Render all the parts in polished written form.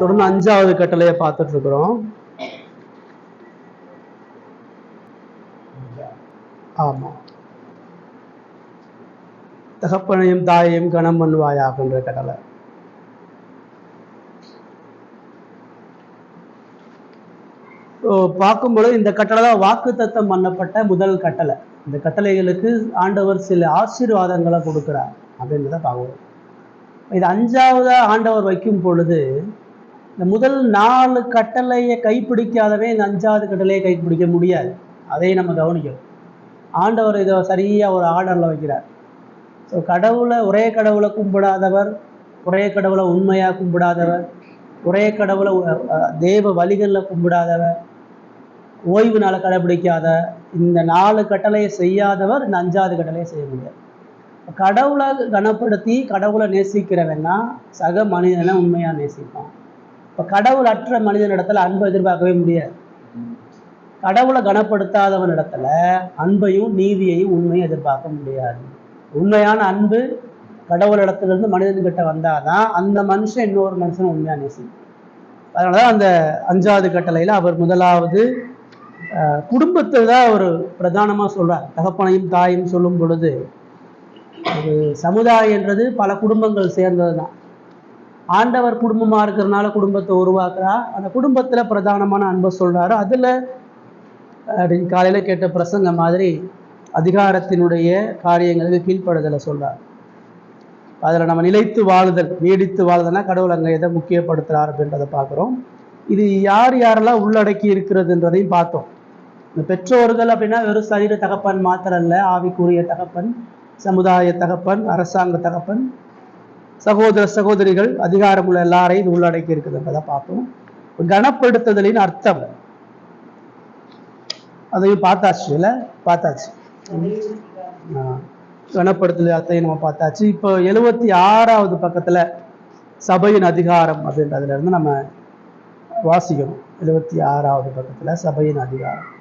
தொடர்ந்து 5வது கட்டளையை பார்த்துட்டு இருக்கிறோம். ஆமா, தகப்பனையும் தாயையும் கனம் பண்ணுவாயாகன்ற கட்டளை. பார்க்கும்பொழுது இந்த கட்டளை தான் வாக்குத்தத்தம் பண்ணப்பட்ட முதல் கட்டளை. இந்த கட்டளைகளுக்கு ஆண்டவர் சில ஆசீர்வாதங்களை கொடுக்கிறார் அப்படின்றத பார்க்கணும். இது 5வதா ஆண்டவர் வைக்கும் பொழுது இந்த முதல் 4 கட்டளையை கைப்பிடிக்காதவே இந்த 5வது கட்டளையை கைப்பிடிக்க முடியாது. அதை நம்ம கவனிக்கணும். ஆண்டவர் இதை சரியாக ஒரு ஆர்டரில் வைக்கிறார். ஸோ ஒரே கடவுளை கும்பிடாதவர், ஒரே கடவுளை உண்மையாக கும்பிடாதவர், ஒரே கடவுளை தேவ வழிகளில் கும்பிடாதவர், ஓய்வு நாளை கடைபிடிக்காத, இந்த 4 கட்டளையை செய்யாதவர் இந்த 5வது கட்டளையை செய்ய முடியாது. கடவுளை கனப்படுத்தி கடவுளை நேசிக்கிறவன்னா சக மனிதனை உண்மையாக நேசிப்பான். இப்போ கடவுள் அற்ற மனிதனிடத்துல அன்பை எதிர்பார்க்கவே முடியாது. கடவுளை கனப்படுத்தாதவன் இடத்துல அன்பையும் நீதியையும் உண்மையும் எதிர்பார்க்க முடியாது. உண்மையான அன்பு கடவுளிடத்துலேருந்து மனிதன்கிட்ட வந்தாதான் அந்த மனுஷன் இன்னொரு மனுஷன் உண்மையாக நேசிக்கும். அதனாலதான் அந்த 5வது கட்டளையில் அவர் முதலாவது குடும்பத்தை தான் ஒரு பிரதானமாக சொல்றார். தகப்பனையும் தாயும் சொல்லும் பொழுது ஒரு சமுதாயன்றது பல குடும்பங்கள் சேர்ந்தது தான். ஆண்டவர் குடும்பமாக இருக்கிறதுனால குடும்பத்தை உருவாக்குறா. அந்த குடும்பத்தில் பிரதானமான அன்பை சொல்றாரு. அதில் காலையில் கேட்ட பிரசங்க மாதிரி அதிகாரத்தினுடைய காரியங்களுக்கு கீழ்ப்படுதலை சொல்றார். அதில் நம்ம நிலைத்து வாழுதல், நீடித்து வாழுதல்னா கடவுள் அங்கே எதை முக்கியப்படுத்துறார் அப்படின்றத பார்க்குறோம். இது யாரெல்லாம் உள்ளடக்கி இருக்கிறதுன்றதையும் பார்த்தோம். இந்த பெற்றோர்கள் அப்படின்னா வெறும் சரீர தகப்பன் மாத்திரம் இல்லை, ஆவிக்குரிய தகப்பன், சமுதாய தகப்பன், அரசாங்க தகப்பன், சகோதர சகோதரிகள், அதிகாரமுள்ள எல்லாரையும் இது உள்ளடக்கி இருக்குதுன்றதை பார்த்தோம். கனப்படுத்துதலின் அர்த்தம் அதையும் பார்த்தாச்சு இல்லை, பார்த்தாச்சு. கனப்படுத்துதல் அர்த்தம் நம்ம பார்த்தாச்சு. இப்போ 76வது பக்கத்தில் சபையின் அதிகாரம் அப்படின்றதுல இருந்து நம்ம வாசிக்கணும். 76வது பக்கத்தில் சபையின் அதிகாரம்.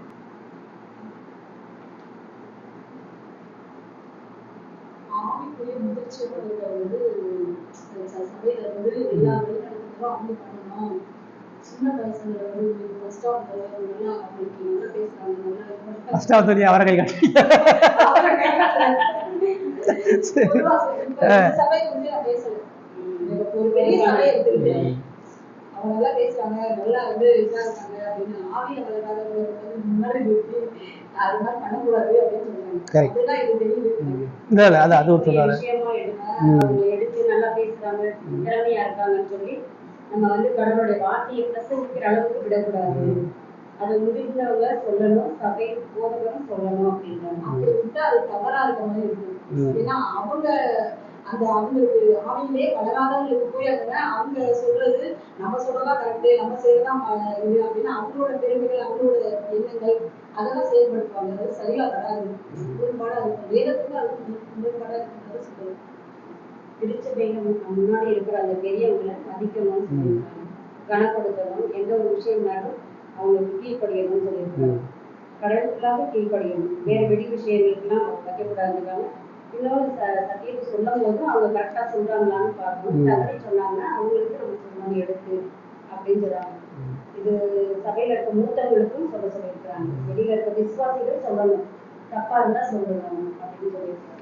அஷ்டாவதாரி அவரை கை அது ஒரு சொல்றாரு. நம்ம வந்து கடவுளுடைய வார்த்தையை பிரசங்கிக்கிற அளவுக்கு விடக்கூடாது. அதை முடிந்தவங்க சொல்லணும், சபை போதவரும் சொல்லணும் அப்படின்றாங்க. அப்படி விட்டா அது தவறா இருக்க மாதிரி இருக்கு. ஏன்னா அவங்களுக்கு ஆவியிலே வளராதவங்களுக்கு போய் அவங்க சொல்றது நம்ம சொல்றதா கரெக்டு, நம்ம செய்யறதான் இது அப்படின்னு அவங்களோட பெருமைகள், அவங்களோட எண்ணங்கள் அதெல்லாம் செயல்படுத்துவாங்க. அது சரியா வராது, முரண்பாடா இருக்கும். வேதத்துக்கு அது முரண்பாடா இருக்கிறது சொல்லுவாங்க. திருச்சபையில முன்னாடி இருக்கிற அந்த பெரியவங்களை மதிக்கணும்னு சொல்லியிருக்காங்க, கனப்படுத்தணும், எந்த ஒரு விஷயம்னாலும் அவங்களுக்கு கீழ்படியணும்னு சொல்லியிருக்காங்க. கடவுளுக்காக கீழ்படியணும், வேற வெடி விஷயங்களுக்குலாம் வைக்கக்கூடாதுக்காக. இன்னொரு சத்தியத்தை சொல்லும் போது அவங்க கரெக்டா சொல்றாங்களான்னு பார்க்கணும். தவறி சொன்னாங்கன்னா அவங்களுக்கு நம்ம சொல்லணும் எடுத்து அப்படின்னு சொல்றாங்க. இது சபையில இருக்க மூத்தவங்களுக்கும் சொல்லியிருக்கிறாங்க. வெளியில இருக்க விசுவாசிகள் சொல்லணும், தப்பா இருந்தா சொல்லணும் அப்படின்னு சொல்லியிருக்காங்க.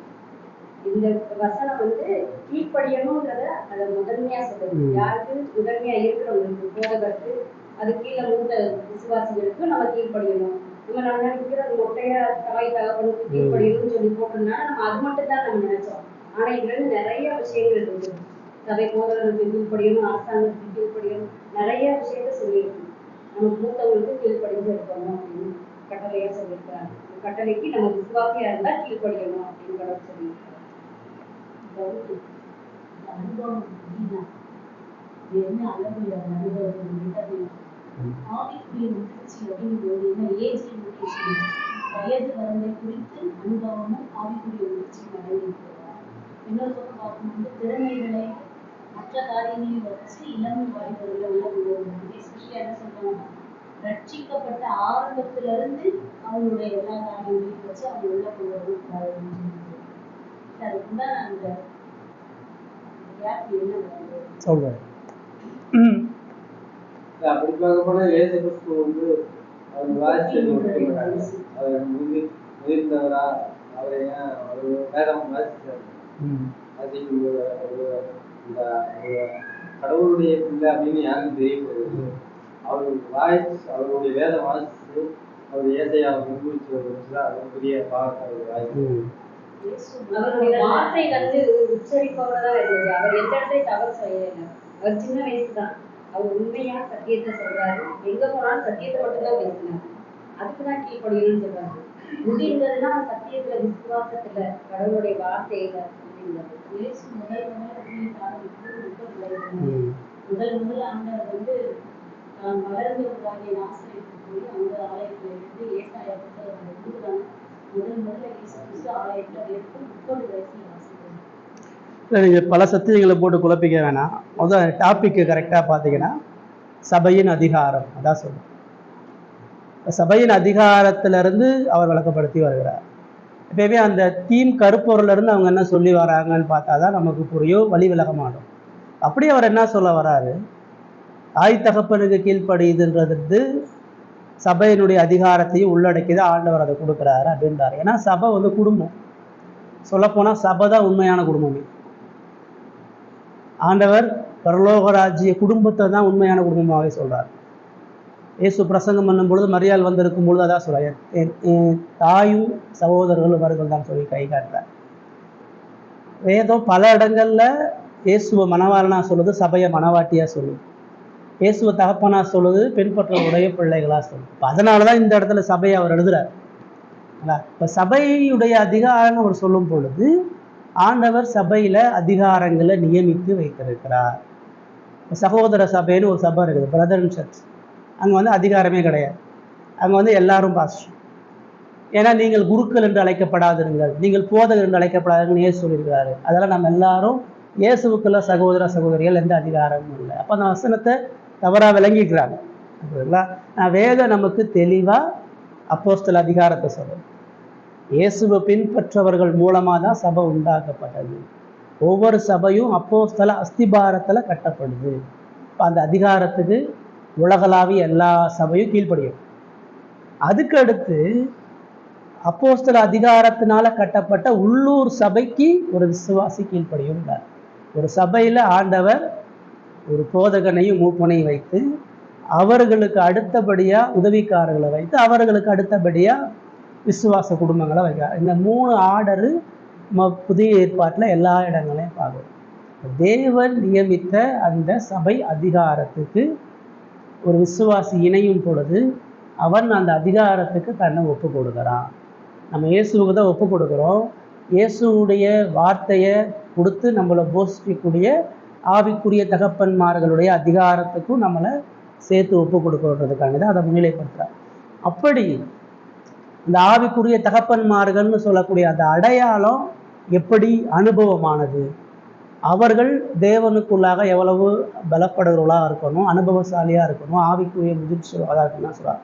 இந்த வசனம் வந்து கீழ்படியணும்ன்றத அதை முதன்மையா சொல்லுது. யாருக்கு முதன்மையா இருக்கிறவங்களுக்கு, போதகருக்கு, அது கீழே மூத்த விசுவாசிகளுக்கு நம்ம கீழ்படியணும். நம்ம நினைக்கிற மொட்டையா தாய் தகப்பனுக்கு கீழ்படியணும்னு சொல்லி போட்டோம்னா நம்ம அது மட்டும் தான் நம்ம நினைச்சோம். ஆனா இதுல நிறைய விஷயங்கள் இருக்குது. சபை போதகர்களுக்கு கீழ்படியணும், அரசாங்கத்துக்கு கீழ்படியணும், நிறைய விஷயத்த சொல்லியிருக்கு. நம்ம மூத்தவங்களுக்கு கீழ்படிந்து இருக்கணும் அப்படின்னு கட்டளையா சொல்லியிருக்கிறாங்க. கட்டளைக்கு நம்ம விசுவாசியா இருந்தா கீழ்படியணும் அப்படின்னு கடவுள் சொல்லியிருக்காங்க. அனுபவம் என்ன அளவுல ஆவிக்குரிய முயற்சி அப்படிங்கும்போது என்ன ஏஜ் லிமிடேஷன், வயது வரம்பை குறித்து அனுபவமும் ஆவிக்குரிய முயற்சியும் அடங்கியிருக்கிறார். இன்னொரு பக்கம் பார்க்கும்போது திறமைகளை மற்ற காரியங்களையும் வச்சு இளம் வாய்ப்புகளில் உள்ள எஸ்பெஷலி என்ன சொல்றாங்கன்னா ரட்சிக்கப்பட்ட ஆரம்பத்துல இருந்து அவங்களுடைய எல்லா காரியங்களையும் வச்சு அவங்க உள்ள கொண்டு வரணும். அதுக்குதான் அந்த கேப் என்ன சொல்றேன். அப்படி பார்க்க போனா இயேசு கிறிஸ்து வந்து அவர் வாசிச்சது அவர் முதிர்ந்தவரா, அவரை ஏன் அவர் வேதம் வாசிச்சாரு. வாசிக்கும்போது இந்த கடவுளுடைய பிள்ளை அப்படின்னு யாருக்கும் தெரியப்படுது. அவர் வாய்ஸ் அவருடைய வேதம் வாசிச்சு அவர் ஏசையாவை முன்குறிச்சு அது பெரிய பாவத்தை அவர் வாய்ப்பு. அவருடைய வார்த்தை வந்து உச்சரிப்பவரா இருந்தது. அவர் எந்த இடத்தையும் தவறு செய்யல. அவர் சின்ன வயசு தான். அவர் உண்மையா சத்தியத்தை சொல்றாரு. எங்க போனாலும் சத்தியத்தை மட்டும்தான் பேசினாரு. அதுக்குதான் கீழ்படியணும்னு சொல்றாரு. முடிந்ததுன்னா சத்தியத்துல, விசுவாசத்துல, கடவுளுடைய வார்த்தையில முடிந்தது. முதல் ஆண்டவர் வந்து வளர்ந்து வராகிய நாசரேத்துக்கு போய் அந்த ஆலயத்துல இருந்து ஏசாயா புத்தகத்தை முதல்ல இயேசு கிறிஸ்து ஆலயத்துல எடுத்து 30 வயசுல வாசிக்கிறார். நீங்கள் பல சத்தியங்களை போட்டு குழப்பிக்க வேணாம். முதல் டாபிக்கு கரெக்டாக பார்த்தீங்கன்னா சபையின் அதிகாரம் அதான் சொல்லுவோம். சபையின் அதிகாரத்திலிருந்து அவர் விளக்கப்படுத்தி வருகிறார். எப்பயுமே அந்த தீம் கருப்பொருளிருந்து அவங்க என்ன சொல்லி வராங்கன்னு பார்த்தா தான் நமக்கு புரியும், வழி விலக மாட்டோம். அப்படியே அவர் என்ன சொல்ல வராரு, தாய் தகப்பனுக்கு கீழ்ப்படியுதுன்றது சபையினுடைய அதிகாரத்தையும் உள்ளடக்கிதான் ஆண்டவர் அதை கொடுக்குறாரு அப்படின்றாரு. ஏன்னா சபை வந்து குடும்பம். சொல்லப்போனால் சபை தான் உண்மையான குடும்பமே. ஆண்டவர் பரலோகராஜ்ய குடும்பத்தை தான் உண்மையான குடும்பமாகவே சொல்றார். இயேசு பிரசங்கம் பண்ணும் பொழுது மரியாள் வந்திருக்கும் பொழுது அதான் சொல்றாரு, என் தாயும் சகோதரர்களும் வருகள் தான் சொல்லி கை காட்டுறார். வேதம் பல இடங்கள்ல இயேசுவை மணவாளனா சொல்லுது, சபையை மணவாட்டியா சொல்லுது. இயேசுவை தகப்பனா சொல்லுது, பின்பற்றவுடைய பிள்ளைகளா சொல்லுது. அதனாலதான் இந்த இடத்துல சபையை அவர் எழுதுறார். இப்ப சபையுடைய அதிகாரம் அவர் சொல்லும் பொழுது ஆண்டவர் சபையில அதிகாரங்களை நியமித்து வைத்திருக்கிறார். சகோதர சபைன்னு ஒரு சபை இருக்குது, பிரதர் சர்ச். அங்க வந்து அதிகாரமே கிடையாது. அங்க வந்து எல்லாரும் பாஸ்டர். ஏன்னா நீங்கள் குருக்கள் என்று அழைக்கப்படாதிருங்கள், நீங்கள் போதகர் என்று அழைக்கப்படாதுன்னு இயேசு சொல்லியிருக்கிறாரு. அதெல்லாம் நம்ம எல்லாரும் இயேசுக்குள்ள சகோதர சகோதரிகள் எந்த அதிகாரமும் இல்லை. அப்போ அந்த வசனத்தை தவறாக விளங்கிக்கிறாங்க. வேதம் நமக்கு தெளிவா அப்போஸ்தல அதிகாரத்தை சொல்லுது. இயேசுவை பின்பற்றவர்கள் மூலமாக தான் சபை உண்டாக்கப்பட்டது. ஒவ்வொரு சபையும் அப்போஸ்தல அஸ்திபாரத்துல கட்டப்படுது. அந்த அதிகாரத்துக்கு உலகளாவிய எல்லா சபையும் கீழ்ப்படியும். அதுக்கு அடுத்து அப்போஸ்தல அதிகாரத்தினால கட்டப்பட்ட உள்ளூர் சபைக்கு ஒரு விசுவாசி கீழ்ப்படியும். ஒரு சபையில ஆண்டவர் ஒரு போதகனையும் மூப்பனையும் வைத்து அவர்களுக்கு அடுத்தபடியா உதவிக்காரர்களை வைத்து அவர்களுக்கு அடுத்தபடியா விசுவாச குடும்பங்களை வைக்கிறார். இந்த 3 ஆர்டரு புதிய ஏற்பாட்டில் எல்லா இடங்களையும் பார்க்கணும். தேவன் நியமித்த அந்த சபை அதிகாரத்துக்கு ஒரு விசுவாசி இணையும் பொழுது அவன் அந்த அதிகாரத்துக்கு தன்னை ஒப்பு கொடுக்குறான். நம்ம இயேசுவுக்கு தான் ஒப்பு கொடுக்குறோம். இயேசுடைய வார்த்தையை கொடுத்து நம்மளை போஷிக்கக்கூடிய ஆவிக்குரிய தகப்பன்மார்களுடைய அதிகாரத்துக்கும் நம்மளை சேர்த்து ஒப்பு கொடுக்கறதுக்காக தான் அதை முன்னிலைப்படுத்துறார். அப்படி இந்த ஆவிக்குரிய தகப்பன்மார்கள்னு சொல்லக்கூடிய அந்த அடையாளம் எப்படி அனுபவமானது, அவர்கள் தேவனுக்குள்ளாக எவ்வளவு பலப்படுறவர்களாக இருக்கணும், அனுபவசாலியாக இருக்கணும், ஆவிக்குரிய முதிர்ச்சியாக இருக்குன்னு சொல்கிறார்.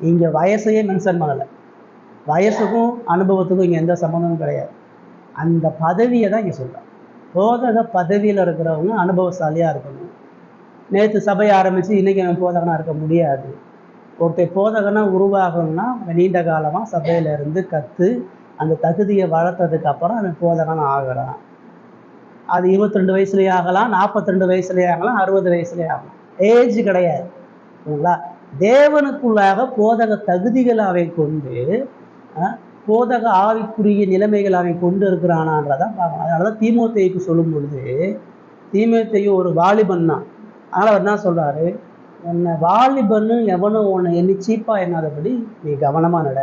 இங்கே வயசையே மென்ஷன் பண்ணலை. வயசுக்கும் அனுபவத்துக்கும் இங்கே எந்த சம்மந்தமும் கிடையாது. அந்த பதவியை தான் இங்கே சொல்கிறார். போதக பதவியில் இருக்கிறவங்க அனுபவசாலியாக இருக்கணும். நேற்று சபை ஆரம்பித்து இன்றைக்கி நம்ம போதகனாக இருக்க முடியாது. ஒருத்தர் போதகனா உருவாகணும்னா நீண்ட காலமாக சபையில இருந்து கற்று அந்த தகுதியை வளர்த்ததுக்கு அப்புறம் அவன் போதகன் ஆகிறான். அது 22 வயசுலேயே ஆகலாம், 42 வயசுலேயே ஆகலாம், 60 வயசுலேயே ஆகலாம். ஏஜ் கிடையாது. சரிங்களா? தேவனுக்குள்ளாக போதக தகுதிகள் அவை கொண்டு போதக ஆவிக்குரிய நிலைமைகள் அவன் கொண்டு இருக்கிறானான்றதான் பார்க்கணும். அதனாலதான் தீமோத்தேயுக்கு சொல்லும் பொழுது, தீமோத்தேயு ஒரு வாலிபன் தான். அதனால அவர் என்ன சொல்றாரு, உன்னை வாலிபன்னு எவனும் உன்னை எண்ணி சீப்பா எண்ணாதபடி நீ கவனமா நட.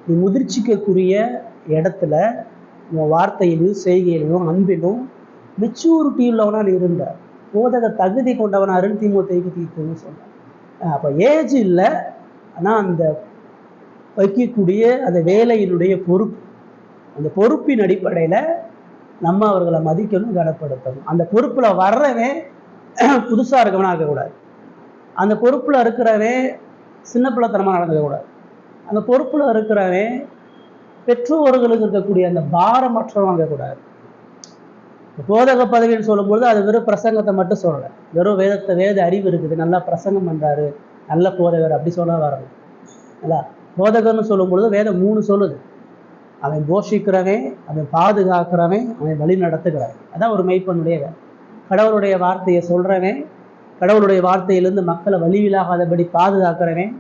நீ முதிர்ச்சிக்கக்கூடிய இடத்துல உன் வார்த்தையிலும் செய்கையிலும் அன்பிலும் மெச்சூரிட்டி உள்ளவனா நீ இருந்த போதக தகுதி கொண்டவனாருன்னு தீமோத்தேயுக்கு தீர்த்துன்னு சொல்றான். அப்போ ஏஜ் இல்லை, ஆனால் அந்த வைக்கக்கூடிய அந்த வேலையினுடைய பொறுப்பு, அந்த பொறுப்பின் அடிப்படையில் நம்ம அவர்களை மதிக்கணும், கனப்படுத்தணும். அந்த பொறுப்பில் வர்றவன் புதுசாக இருக்கவனா இருக்கக்கூடாது. அந்த பொறுப்பில் இருக்கிறவன் சின்ன பிள்ளைத்தனமாக நடந்துக்கக்கூடாது. அந்த பொறுப்பில் இருக்கிறவன் பெற்றோர்களுக்கு இருக்கக்கூடிய அந்த பாரமற்றவன் இருக்கக்கூடாது. போதக பதவின்னு சொல்லும்பொழுது அது வெறும் பிரசங்கத்தை மட்டும் சொல்லலை, வெறும் வேத அறிவு இருக்குது, நல்லா பிரசங்கம் பண்றாரு, நல்ல போதகர் அப்படி சொல்ல வரணும் இல்ல. போதகர்னு சொல்லும் பொழுது வேதம் 3 சொல்லுது. அவன் போஷிக்கிறவன், அவன் பாதுகாக்கிறவன், அவன் வழி நடத்துகிறவன். அதான் ஒரு மெய்ப்பனுடைய வேலை. கடவுளுடைய வார்த்தையை சொல்றவன், கடவுளுடைய வார்த்தையிலிருந்து மக்களை வழிவிலாகாதபடி பாதுகாக்கிறவன்,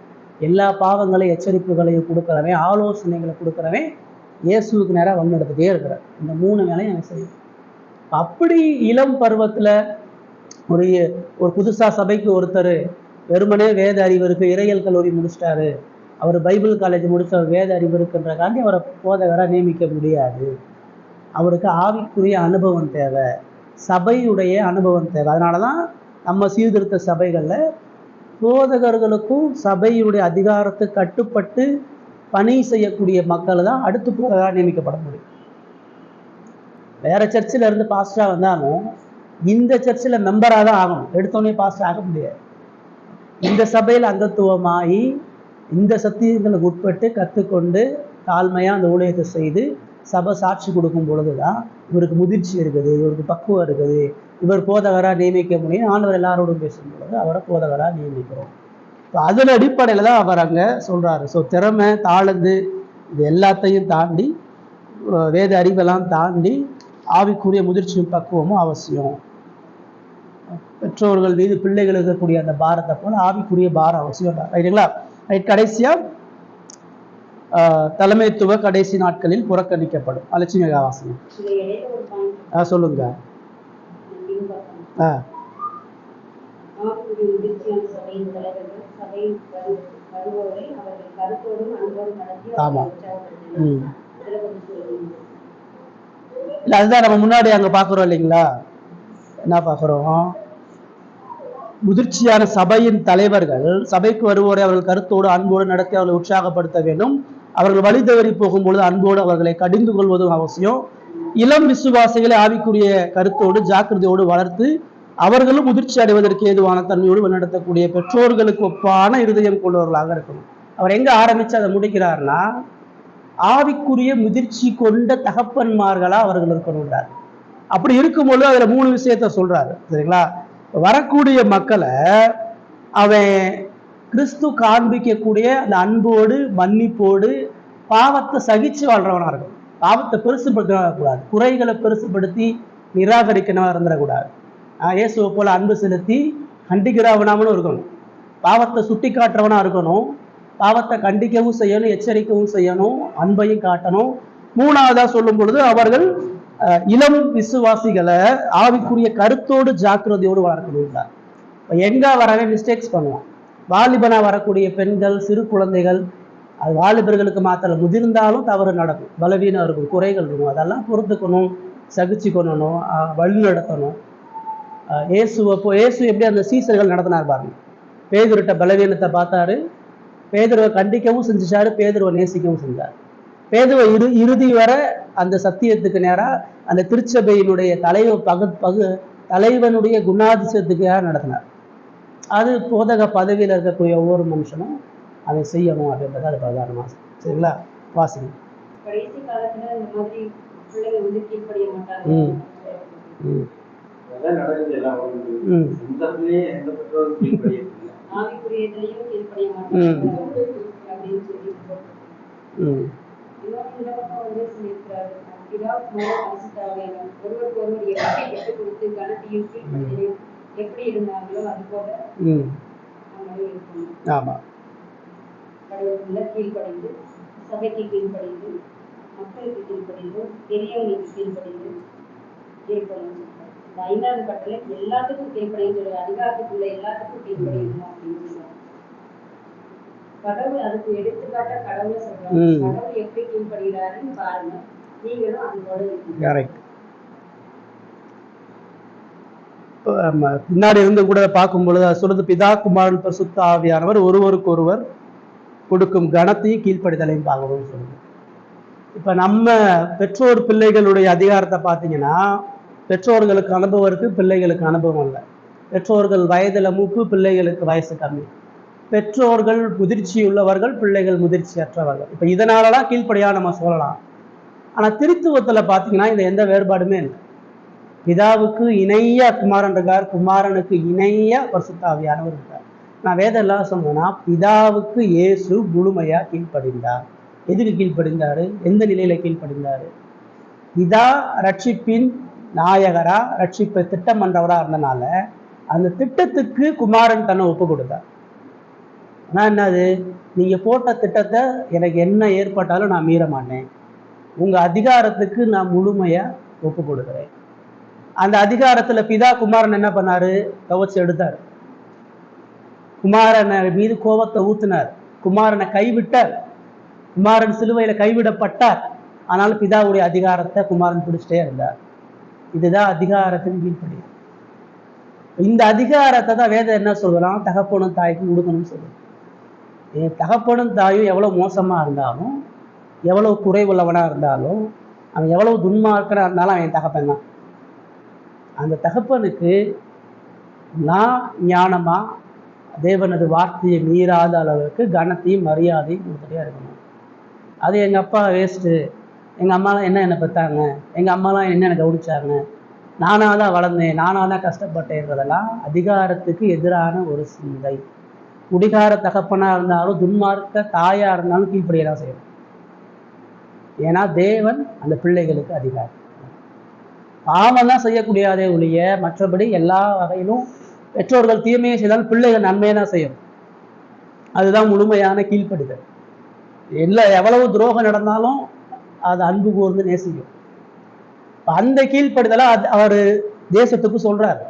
எல்லா பாவங்களையும் எச்சரிப்புகளையும் கொடுக்குறவன், ஆலோசனைகளை கொடுக்குறவன், இயேசுவுக்கு நேராக வழிநடத்திட்டே இருக்கிறார். இந்த 3 வேலையும் அவன் செய்யும். அப்படி இளம் பருவத்துல ஒரு புதுசா சபைக்கு ஒருத்தர் வெறுமனே வேத அறிவு இருக்கு, இறையியல் கல்லூரி முடிச்சிட்டாரு, அவர் பைபிள் காலேஜ் முடிச்ச வேத அறிவு இருக்குன்றக்காண்டி அவரை போதகராக நியமிக்க முடியாது. அவருக்கு ஆவிக்குரிய அனுபவம் தேவை, சபையுடைய அனுபவம் தேவை. அதனாலதான் நம்ம சீர்திருத்த சபைகள்ல போதகர்களுக்கும் சபையுடைய அதிகாரத்துக்கு கட்டுப்பட்டு பணி செய்யக்கூடிய மக்கள் தான் அடுத்து போதகராக நியமிக்கப்பட முடியும். வேற சர்ச்சில் இருந்து பாஸ்டரா வந்தாலும் இந்த சர்ச்சில் மெம்பராக தான் ஆகணும், எடுத்தோடனே பாஸ்டர் ஆக முடியாது. இந்த சபையில் அங்கத்துவமாகி இந்த சத்தியங்களுக்கு உட்பட்டு கற்றுக்கொண்டு தாழ்மையாக அந்த ஊழியத்தை செய்து சபை சாட்சி கொடுக்கும் பொழுதுதான் இவருக்கு முதிர்ச்சி இருக்குது, இவருக்கு பக்குவம் இருக்குது, இவர் போதகராக நியமிக்க முடியும். ஆண்டவர் எல்லாரோடும் பேசும் பொழுது அவரை போதகராக நியமிக்கிறோம். அதன் அடிப்படையில் தான் அவர் அங்கே சொல்கிறாரு. ஸோ திறமை, தாளந்து இது எல்லாத்தையும் தாண்டி, வேத அறிவெல்லாம் தாண்டி ஆவிக்குரிய முதிர்ச்சியும் பக்குவமும் அவசியம். பெற்றோர்கள் மீது பிள்ளைகளுக்கு இருக்கக்கூடிய அந்த பாரத்தை போல ஆவிக்குரிய பாரம் அவசியம். ரைட்டுங்களா? ரைட். கடைசியா தலைமைத்துவ கடைசி நாட்களில் புறக்கணிக்கப்படும். அலட்சுமி வாசனம் சொல்லுங்க. ஆமா. இல்ல அதுதான் நம்ம முன்னாடி அங்க பாக்குறோம் இல்லைங்களா? என்ன பாக்குறோம்? முதிர்ச்சியான சபையின் தலைவர்கள் சபைக்கு வருவோரை அவர்கள் கருத்தோடு அன்போடு நடத்தி அவர்களை உற்சாகப்படுத்த வேண்டும். அவர்கள் வழி தவறி போகும்பொழுது அன்போடு அவர்களை கடிந்து கொள்வதும் அவசியம். இளம் விசுவாசிகளை ஆவிக்குரிய கருத்தோடு ஜாக்கிரதையோடு வளர்த்து அவர்களும் முதிர்ச்சி அடைவதற்கு ஏதுவான தன்மையோடு வழிநடத்தக்கூடிய பெற்றோர்களுக்கு ஒப்பான இருதயம் கொண்டவர்களாக இருக்கணும். அவர் எங்க ஆரம்பிச்சு அதை முடிக்கிறார்னா, ஆவிக்குரிய முதிர்ச்சி கொண்ட தகப்பன்மார்களா அவர்கள் இருக்கணும்ன்றார். அப்படி இருக்கும்போது அதுல 3 விஷயத்த சொல்றாரு. சரிங்களா? வரக்கூடிய மக்களை அவன் கிறிஸ்து காண்பிக்கக்கூடிய அந்த அன்போடு மன்னிப்போடு பாவத்தை சகிச்சு வாழ்றவனா இருக்கும். பாவத்தை பெருசுபடுத்தக்கூடாது, குறைகளை பெருசுபடுத்தி நிராகரிக்கணும் இருந்துடக்கூடாது. இயேசுவை போல அன்பு செலுத்தி கண்டிக்கிறவனாமனும் இருக்கணும், பாவத்தை சுட்டி காட்டுறவனா இருக்கணும், பாவத்தை கண்டிக்கவும் செய்யணும், எச்சரிக்கவும் செய்யணும், அன்பையும் காட்டணும். 3வதா சொல்லும் பொழுது அவர்கள் இளம் விசுவாசிகளை ஆவிக்குரிய கருத்தோடு ஜாக்கிரதையோடு வளர்க்கணும். எங்க வரவே மிஸ்டேக்ஸ் பண்ணுவான். வாலிபனா வரக்கூடிய பெண்கள், சிறு குழந்தைகள், அது வாலிபர்களுக்கு மாத்திர முதிர்ந்தாலும் தவறு நடக்கும், பலவீனம் இருக்கும், குறைகள் இருக்கும். அதெல்லாம் பொறுத்துக்கணும், சகிச்சு கொள்ளணும், வழி நடத்தணும். இயேசு எப்படி அந்த சீசர்கள் நடத்தினார் பாருங்க. பேதுருட்ட பலவீனத்தை பார்த்தாரு, பேதுருவை கண்டிக்கவும் செஞ்சாரு, பேதுருவை நேசிக்கவும் செஞ்சார். பேதுருவை இறுதி வர அந்த சத்தியத்துக்கு நேராக அந்த திருச்சபையினுடைய தலைவனுடைய குணாதிசயத்துக்கு நடத்தினார். அது போதக பதவியில் இருக்கக்கூடிய ஒவ்வொரு மனுஷனும் அதை செய்யணும் அப்படின்றது அது பிரதானமாக. சரிங்களா? வாசிங்க. கடைசி காலத்துல இந்த மாதிரி பிள்ளைங்க வந்து கீழ்ப்படிய மாட்டாங்க. ஆவிக்குரியத்திலையும் கீழ்ப்படிய மாட்டாங்க அப்படின்னு சொல்லி இந்த பக்கம் வந்து சொல்லியிருக்கிறாரு, ஒருவருக்கு ஒருவர் எப்படி கற்றுக் கொடுத்து கணத்தையும் கீழ்ப்படியும் எப்படி இருந்தாங்களோ அது போல ஆமா கடவுளுக்குள்ள கீழ்ப்படிந்து, சபைக்கு கீழ்ப்படிந்து, மக்களுக்கு கீழ்ப்படிந்து, பெரியவங்களுக்கு கீழ்ப்படிந்து கீழ்ப்படிந்து. இந்த 5வது கட்டளை எல்லாத்துக்கும் கீழ்ப்படின்னு சொல்லுவாங்க. அதிகாரத்துக்குள்ள எல்லாத்துக்கும் கீழ்ப்படியணும் அப்படின்னு சொல்லுவாங்க. கடவுள் அதுக்கு எடுத்துக்காட்ட கடவுளை சொல்றாங்க. கடவுள் எப்படி கீழ்ப்படுகிறாருன்னு பாருங்க, நீங்களும் அதோட பின்னாடி இருந்து கூட பார்க்கும் பொழுது அது சொல்றது, பிதா குமாரன் பரிசுத்த ஆவியானவர் ஒருவருக்கு ஒருவர் கொடுக்கும் கணத்தையும் கீழ்ப்படிதலையும் பார்க்கணும்னு சொல்லுது. இப்ப நம்ம பெற்றோர் பிள்ளைகளுடைய அதிகாரத்தை பார்த்தீங்கன்னா, பெற்றோர்களுக்கு அனுபவம் இருக்கு, பிள்ளைகளுக்கு அனுபவம் இல்லை. பெற்றோர்கள் வயதுல மூப்பு, பிள்ளைகளுக்கு வயசு கம்மி. பெற்றோர்கள் முதிர்ச்சி உள்ளவர்கள், பிள்ளைகள் முதிர்ச்சியற்றவர்கள். இப்ப இதனாலதான் கீழ்ப்படியா நம்ம சொல்லலாம். ஆனா திருத்துவத்துல பாத்தீங்கன்னா இந்த எந்த வேறுபாடுமே இல்லை. பிதாவுக்கு இணைய குமாரன் இருக்கார், குமாரனுக்கு இணைய பரிசுத்த ஆவியானவர் இருக்கார். நான் வேதம் எல்லாம் சொன்னேன்னா பிதாவுக்கு இயேசு முழுமையா கீழ்ப்படிந்தார். எதுக்கு கீழ்ப்படிந்தாரு? எந்த நிலையில கீழ்ப்படிந்தாரு? பிதா ரட்சிப்பின் நாயகரா ரட்சிப்பை திட்டம் பண்றவரா இருந்தனால அந்த திட்டத்துக்கு குமாரன் தன்னை ஒப்பு கொடுத்தார். ஆனா என்னது, நீங்க போட்ட திட்டத்தை எனக்கு என்ன ஏற்பட்டாலும் நான் மீற மாட்டேன், உங்க அதிகாரத்துக்கு நான் முழுமையா ஒப்பு கொடுக்குறேன். அந்த அதிகாரத்துல பிதா குமாரன் என்ன பண்ணாரு? கவச்சு எடுத்தார். குமாரனை மீது கோபத்தை ஊத்தினார். குமாரனை கைவிட்டார். குமாரன் சிலுவையில கைவிடப்பட்டார். ஆனாலும் பிதாவுடைய அதிகாரத்தை குமாரன் பிடிச்சிட்டே இருந்தார். இதுதான் அதிகாரத்தின் கீழ்ப்படி. இந்த அதிகாரத்தை தான் வேதம் என்ன சொல்றான்? தகப்பனும் தாய்க்கும் கொடுக்கணும்னு சொல்லுது. என் தகப்பனும் தாயும் எவ்வளவு மோசமா இருந்தாலும், எவ்வளவு குறைவுள்ளவனா இருந்தாலும், அவன் எவ்வளவு துன்மார்க்கனா இருந்தாலும் அவன் தகப்பன் தான். அந்த தகப்பனுக்கு நான் ஞானமா தேவனது வார்த்தையை மீறாத அளவுக்கு கனத்தையும் மரியாதையும் கொடுத்துட்டே இருக்கணும். அது எங்க அப்பா வேஸ்ட்டு, எங்க அம்மாலாம் என்னை பெற்றாங்க, எங்க அம்மாலாம் என்ன கவனிச்சாங்க, நானாக தான் வளர்ந்தேன், நானாக தான் கஷ்டப்பட்டேன்றதெல்லாம் அதிகாரத்துக்கு எதிரான ஒரு சிந்தை. குடிகார தகப்பனா இருந்தாலும் துன்மார்க்க தாயா இருந்தாலும் கீழ்ப்படிய தான் செய்யணும். ஏன்னா தேவன் அந்த பிள்ளைகளுக்கு அதிகாரம். பாவம் தான் செய்யக்கூடியதே ஒழிய மற்றபடி எல்லா வகையிலும் பெற்றோர்கள் தீமையை செய்தாலும் பிள்ளைகள் நன்மையை தான் செய்யும். அதுதான் முழுமையான கீழ்ப்படிதல். எவ்வளவு துரோகம் நடந்தாலும் அது அன்பு கூர்ந்து நேசிக்கும். அந்த கீழ்ப்படுதலை அவர் தேசத்துக்கு சொல்றாரு.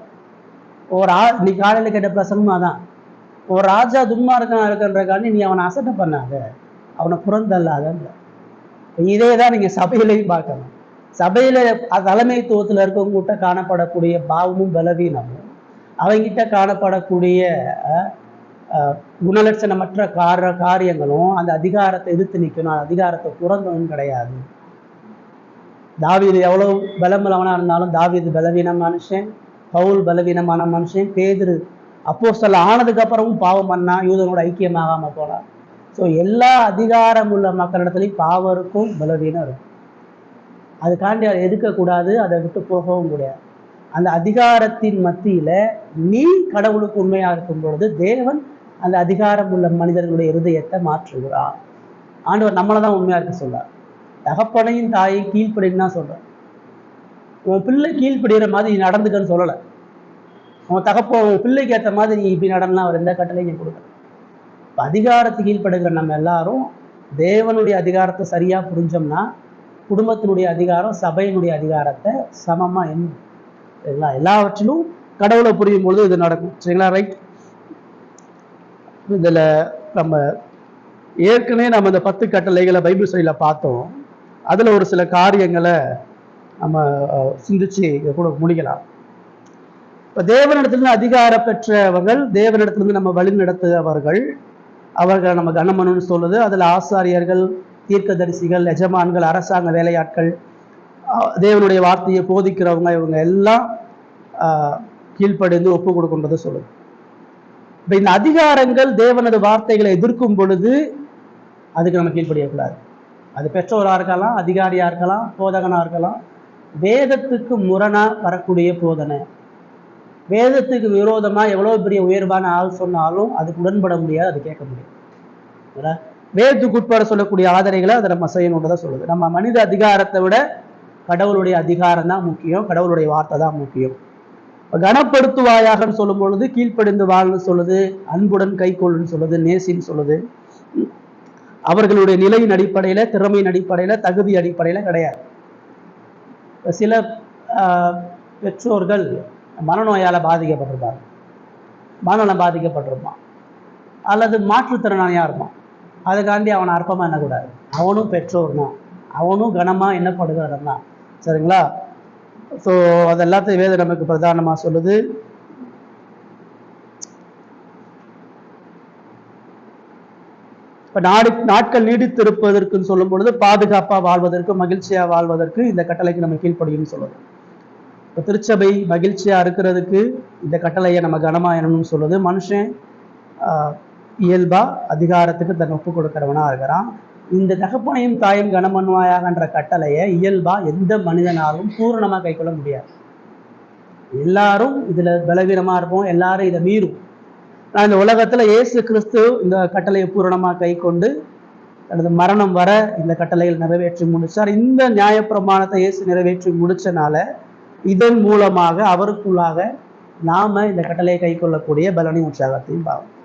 நீ காலையில் கேட்ட பிரசங்கமா தான், ஒரு ராஜா துன்மார்க்கனா இருக்கின்றக்காண்டி நீ அவனை அசட்டை பண்ணாத, அவனை புறந்தல்லாத. இதே தான் நீங்க சபையிலையும் பார்க்கணும். சபையில தலைமைத்துவத்தில் இருக்கவங்கிட்ட காணப்படக்கூடிய பாவமும் பலவீனமும், அவங்கிட்ட காணப்படக்கூடிய குணலட்சணமற்ற காரியங்களும் அந்த அதிகாரத்தை எதிர்த்து நிற்கணும், அதிகாரத்தை புறந்தவன் கிடையாது. தாவீது எவ்வளவு பலமுள்ளவனா இருந்தாலும் தாவீது பலவீன மனுஷன், பவுல் பலவீனமான மனுஷன், பேதுரு அப்போஸ்தலன் ஆனதுக்கு அப்புறமும் பாவம் பண்ணா, யூதனோட ஐக்கியமாகாம போனான். ஸோ எல்லா அதிகாரம் உள்ள மக்களிடத்துலையும் பாவம் இருக்கும், பலவீனம் இருக்கும். அதுக்காண்டி அதை எதுக்கக்கூடாது, அதை விட்டு போகவும் கூடாது. அந்த அதிகாரத்தின் மத்தியில நீ கடவுளுக்கு உண்மையா இருக்கும் பொழுது தேவன் அந்த அதிகாரம் உள்ள மனிதர்களுடைய இருதயத்தை மாற்றுகிறார். ஆண்டவர் நம்மளை தான் உண்மையா இருக்க சொல்றார். தகப்பனையும் தாயை கீழ்ப்படின்னு தான் சொல்றார். உன் பிள்ளை கீழ்ப்படுகிற மாதிரி நீ நடந்துக்கன்னு சொல்லலை. உன் பிள்ளைக்கு ஏற்ற மாதிரி நீ இப்படி நடனா அவர் எந்த கட்டளையும் கொடுக்கல. அதிகாரத்துக்கு கீழ்ப்படுகிற நம்ம எல்லாரும் தேவனுடைய அதிகாரத்தை சரியா புரிஞ்சோம்னா குடும்பத்தினுடைய அதிகாரம் சபையினுடைய அதிகாரத்தை சமமா எண்ணும். சரிங்களா? எல்லாவற்றிலும் கடவுளை புரியும் பொழுது இது நடக்கும். சரிங்களா? ரைட். இதுல நம்ம ஏற்கனவே நம்ம இந்த 10 கட்டளைகளை பைபிள் ஸ்டடியில பார்த்தோம். அதுல ஒரு சில காரியங்களை நம்ம சிந்திச்சு கூட முடிக்கலாம். இப்ப தேவனிடத்திலிருந்து அதிகாரம் பெற்றவர்கள், தேவனிடத்திலிருந்து நம்ம வழி நடத்துபவர்கள், அவர்களை நம்ம கனமனுன்னு சொல்லுது. அதுல ஆசாரியர்கள், தீர்க்கதரிசிகள், எஜமான்கள், அரசாங்க வேலையாட்கள், தேவனுடைய வார்த்தையை போதிக்கிறவங்க, இவங்க எல்லாம் கீழ்ப்படிந்து ஒப்பு கொடுக்கின்றதை சொல்லுது. இப்ப இந்த அதிகாரங்கள் தேவனது வார்த்தைகளை எதிர்க்கும் பொழுது அதுக்கு நம்ம கீழ்ப்படியக்கூடாது. அது பெற்றோராக இருக்கலாம், அதிகாரியா இருக்கலாம், போதகனா இருக்கலாம். வேதத்துக்கு முரணா வரக்கூடிய போதனை, வேதத்துக்கு விரோதமா எவ்வளவு பெரிய உயர்வான ஆள் சொன்னாலும் அதுக்கு உடன்பட முடியாது, அது கேட்க முடியாது. வேதத்துக்கு உட்பட சொல்லக்கூடிய ஆதரைகளை அதை நம்ம செய்யணுன்றதான் சொல்லுது. நம்ம மனித அதிகாரத்தை விட கடவுளுடைய அதிகாரம் தான் முக்கியம், கடவுளுடைய வார்த்தை தான் முக்கியம். கனப்படுத்துவாயாகன்னு சொல்லும் பொழுது கீழ்ப்படிந்து வாழ்னு சொல்லுது, அன்புடன் கைக்கொள்ளுன்னு சொல்லுது, நேசின்னு சொல்லுது. அவர்களுடைய நிலையின் அடிப்படையில, திறமையின் அடிப்படையில, தகுதி அடிப்படையில கிடையாது. சில பெற்றோர்கள் மனநோயால பாதிக்கப்பட்டிருப்பாங்க, மனநலம் பாதிக்கப்பட்டிருப்பான், அல்லது மாற்றுத்திறனாளியா இருப்பான். அதுக்காண்டி அவனை அற்பமா எண்ணக்கூடாது. அவனும் பெற்றோர் தான், அவனும் கனமா எண்ணப்படுகிறவன் தான். சரிங்களா? ஸோ அது எல்லாத்தையும் வேதம் நமக்கு பிரதானமா சொல்லுது. இப்ப நாட்கள் நீடித்திருப்பதற்குன்னு சொல்லும் பொழுது பாதுகாப்பா வாழ்வதற்கு, மகிழ்ச்சியா வாழ்வதற்கு இந்த கட்டளைக்கு நம்ம கீழ்ப்படியும் சொல்லுது. இப்போ திருச்சபை மகிழ்ச்சியா இருக்கிறதுக்கு இந்த கட்டளையை நம்ம கனமா எண்ணணும்னு சொல்லுது. மனுஷன் இயல்பா அதிகாரத்துக்கு தன் ஒப்பு கொடுக்கிறவனா இருக்கிறான். இந்த தகப்பனையும் தாயும் கனமன்வாயாகன்ற கட்டளையை இயல்பா எந்த மனிதனாலும் பூரணமா கைக்கொள்ள முடியாது. எல்லாரும் இதுல பலவீனமா இருப்போம், எல்லாரும் இதை மீறும். நான் இந்த உலகத்துல இயேசு கிறிஸ்து இந்த கட்டளையை பூரணமா கை கொண்டு தனது மரணம் வர இந்த கட்டளைகள் நிறைவேற்றி முடிச்சார். இந்த நியாயப்பிரமாணத்தை இயேசு நிறைவேற்றி முடிச்சனால இதன் மூலமாக அவருக்குள்ளாக நாம இந்த கட்டளையை கை கொள்ளக்கூடிய பலனையும் உற்சாகத்தையும் பார்ப்போம்.